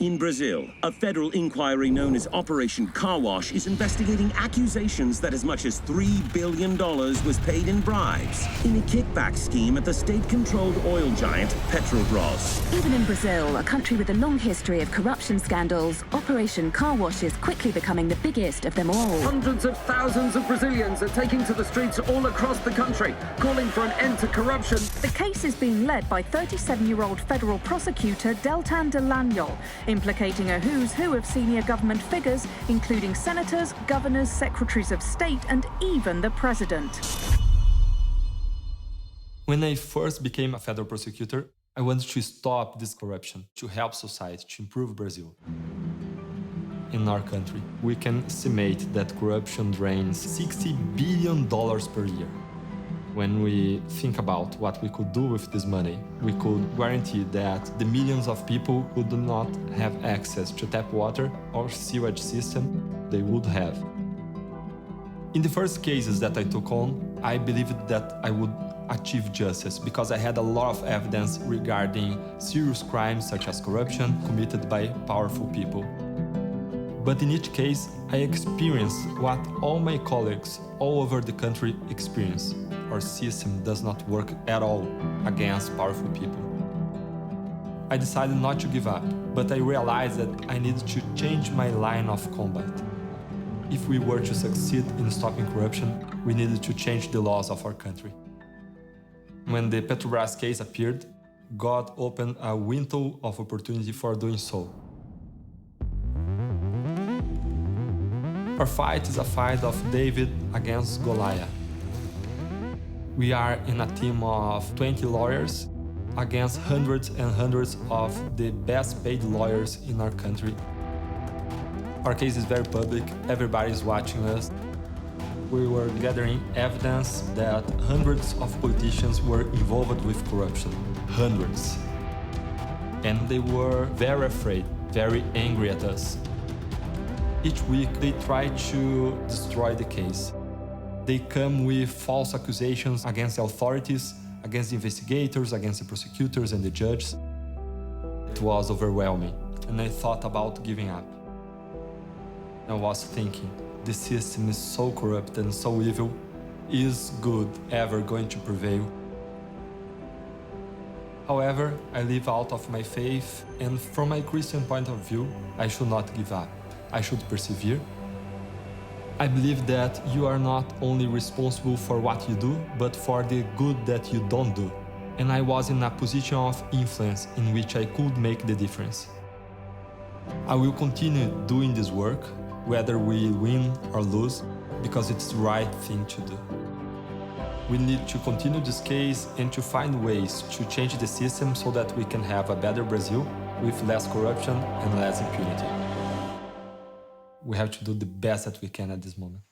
In Brazil, a federal inquiry known as Operation Car Wash is investigating accusations that as much as $3 billion was paid in bribes in a kickback scheme at the state-controlled oil giant Petrobras. Even in Brazil, a country with a long history of corruption scandals, Operation Car Wash is quickly becoming the biggest of them all. Hundreds of thousands of Brazilians are taking to the streets all across the country, calling for an end to corruption. The case is being led by 37-year-old federal prosecutor Deltan Dallagnol, implicating a who's who of senior government figures, including senators, governors, secretaries of state, and even the president. When I first became a federal prosecutor, I wanted to stop this corruption, to help society, to improve Brazil. In our country, we can estimate that corruption drains $60 billion per year. When we think about what we could do with this money, we could guarantee that the millions of people who do not have access to tap water or sewage system, they would have. In the first cases that I took on, I believed that I would achieve justice because I had a lot of evidence regarding serious crimes such as corruption committed by powerful people. But in each case, I experienced what all my colleagues all over the country experience. Our system does not work at all against powerful people. I decided not to give up, but I realized that I needed to change my line of combat. If we were to succeed in stopping corruption, we needed to change the laws of our country. When the Petrobras case appeared, God opened a window of opportunity for doing so. Our fight is a fight of David against Goliath. We are in a team of 20 lawyers against hundreds and hundreds of the best paid lawyers in our country. Our case is very public, everybody is watching us. We were gathering evidence that hundreds of politicians were involved with corruption. Hundreds. And they were very afraid, very angry at us. Each week they try to destroy the case. They come with false accusations against the authorities, against the investigators, against the prosecutors and the judges. It was overwhelming, and I thought about giving up. I was thinking, the system is so corrupt and so evil. Is good ever going to prevail? However, I live out of my faith, and from my Christian point of view, I should not give up. I should persevere. I believe that you are not only responsible for what you do, but for the good that you don't do. And I was in a position of influence in which I could make the difference. I will continue doing this work, whether we win or lose, because it's the right thing to do. We need to continue this case and to find ways to change the system so that we can have a better Brazil with less corruption and less impunity. We have to do the best that we can at this moment.